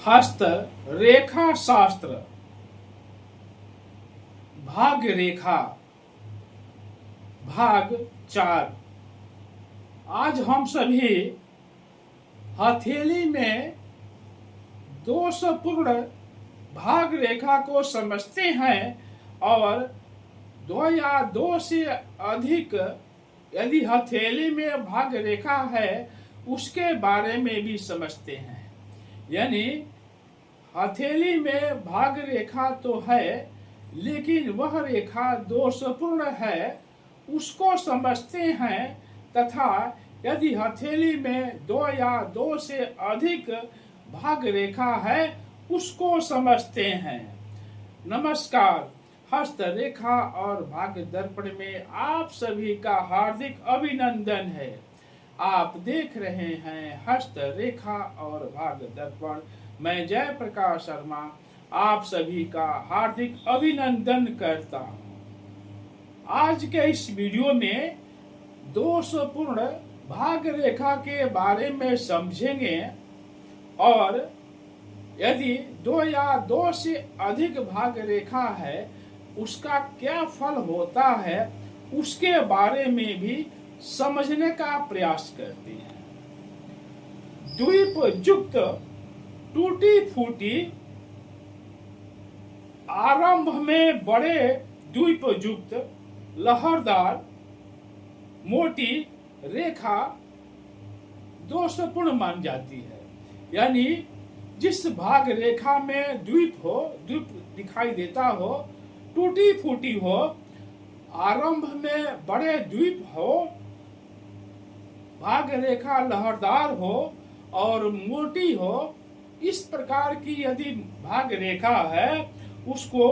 हस्त रेखा शास्त्र भाग्य रेखा भाग 4। आज हम सभी हथेली में दोषपूर्ण भाग रेखा को समझते हैं और दो या दो से अधिक यदि हथेली में भाग रेखा है उसके बारे में भी समझते हैं। यानी हथेली में भाग रेखा तो है लेकिन वह रेखा दोषपूर्ण है उसको समझते हैं, तथा यदि हथेली में दो या दो से अधिक भाग रेखा है उसको समझते हैं। नमस्कार, हस्त रेखा और भाग्य दर्पण में आप सभी का हार्दिक अभिनंदन है। आप देख रहे हैं हस्त रेखा और भाग्य दर्पण। मैं जय प्रकाश शर्मा आप सभी का हार्दिक अभिनंदन करता हूँ। आज के इस वीडियो में दोषपूर्ण भाग रेखा के बारे में समझेंगे और यदि दो या दो से अधिक भाग रेखा है उसका क्या फल होता है उसके बारे में भी समझने का प्रयास करते हैं। द्वीप युक्त टूटी फूटी आरंभ में बड़े द्वीप युक्त लहरदार मोटी रेखा दोषपूर्ण मान जाती है। यानी जिस भाग रेखा में द्वीप दिखाई देता हो, टूटी फूटी हो, आरंभ में बड़े द्वीप हो, भाग रेखा लहरदार हो और मोटी हो, इस प्रकार की यदि भाग रेखा है उसको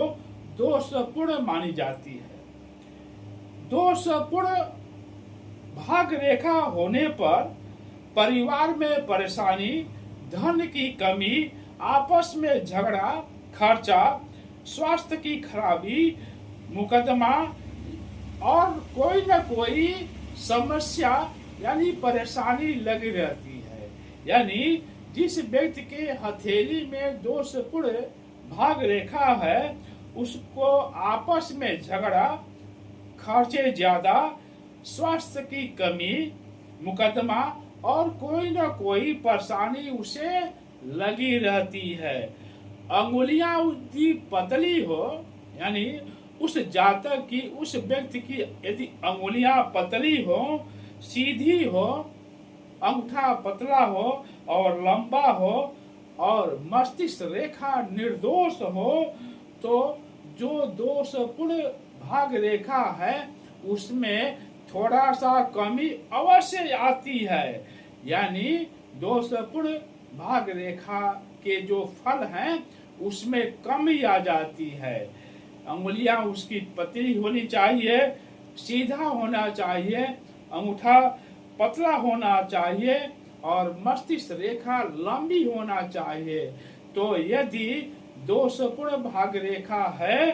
दोषपूर्ण मानी जाती है। दोषपूर्ण भाग रेखा होने पर परिवार में परेशानी, धन की कमी, आपस में झगड़ा, खर्चा, स्वास्थ्य की खराबी, मुकदमा और कोई न कोई समस्या यानी परेशानी लगी रहती है। यानी जिस व्यक्ति के हथेली में दोषपूर्ण भाग रेखा है उसको आपस में झगड़ा, खर्चे ज्यादा, स्वास्थ्य की कमी, मुकदमा और कोई न कोई परेशानी उसे लगी रहती है। अंगुलियां उसकी पतली हो, यानी उस जातक की, उस व्यक्ति की यदि अंगुलियां पतली हो, सीधी हो, अंगूठा पतला हो और लंबा हो और मस्तिष्क रेखा निर्दोष हो तो जो दोषपूर्ण भाग रेखा है उसमें थोड़ा सा कमी अवश्य आती है। यानी दोषपूर्ण भाग रेखा के जो फल हैं उसमें कमी आ जाती है। अंगुलियां उसकी पतली होनी चाहिए, सीधा होना चाहिए, अंगूठा पतला होना चाहिए और मस्तिष्क रेखा लंबी होना चाहिए। तो यदि दोषपूर्ण भाग रेखा है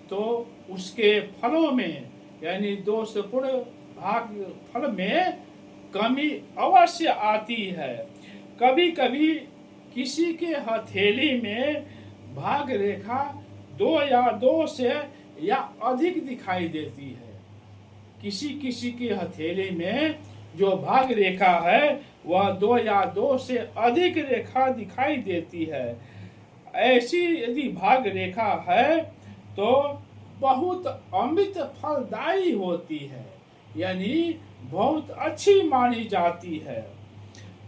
तो उसके फलों में यानी दोषपूर्ण भाग फल में कमी अवश्य आती है। कभी कभी किसी के हथेली में भाग रेखा दो या दो से या अधिक दिखाई देती है। किसी किसी के हथेली में जो भाग रेखा है वह दो या दो से अधिक रेखा दिखाई देती है। ऐसी यदि भाग रेखा है तो बहुत अमृत फलदायी होती है, यानी बहुत अच्छी मानी जाती है।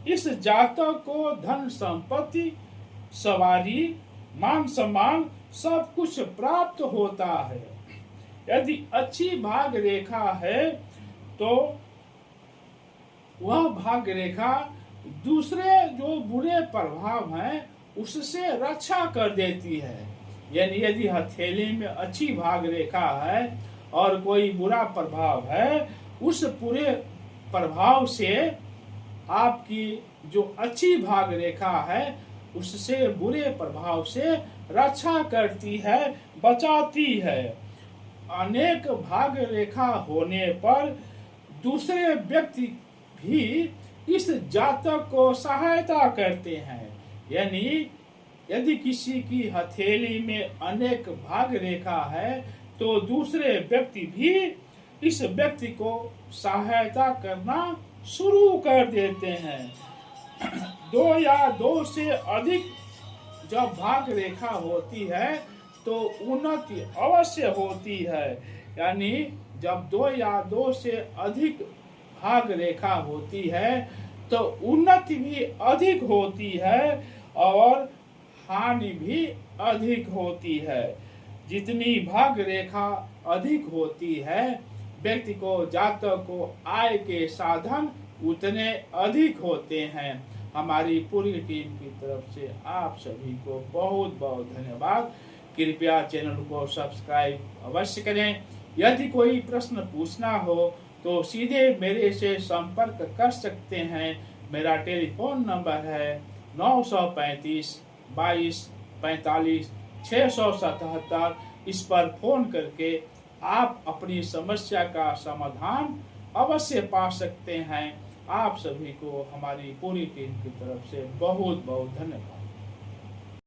इस जातक को धन संपत्ति, सवारी, मान सम्मान सब कुछ प्राप्त होता है। यदि अच्छी भाग रेखा है तो वह भाग रेखा दूसरे जो बुरे प्रभाव हैं उससे रक्षा कर देती है। यानी यदि हथेली में अच्छी भाग रेखा है और कोई बुरा प्रभाव है, उस पूरे प्रभाव से आपकी जो अच्छी भाग रेखा है उससे बुरे प्रभाव से रक्षा करती है, बचाती है। अनेक भाग रेखा होने पर दूसरे व्यक्ति भी इस जातक को सहायता करते हैं। यानी यदि किसी की हथेली में अनेक भाग रेखा है तो दूसरे व्यक्ति भी इस व्यक्ति को सहायता करना शुरू कर देते हैं। दो या दो से अधिक जब भाग रेखा होती है तो उन्नति अवश्य होती है। यानी जब दो या दो से अधिक भाग रेखा होती है तो उन्नति भी अधिक होती है और हानि भी अधिक होती है। जितनी भाग रेखा अधिक होती है व्यक्ति को जातक को आय के साधन उतने अधिक होते हैं। हमारी पूरी टीम की तरफ से आप सभी को बहुत बहुत धन्यवाद। कृपया चैनल को सब्सक्राइब अवश्य करें। यदि कोई प्रश्न पूछना हो तो सीधे मेरे से संपर्क कर सकते हैं। मेरा टेलीफोन नंबर है 935 22 45 677। इस पर फोन करके आप अपनी समस्या का समाधान अवश्य पा सकते हैं। आप सभी को हमारी पूरी टीम की तरफ से बहुत बहुत धन्यवाद।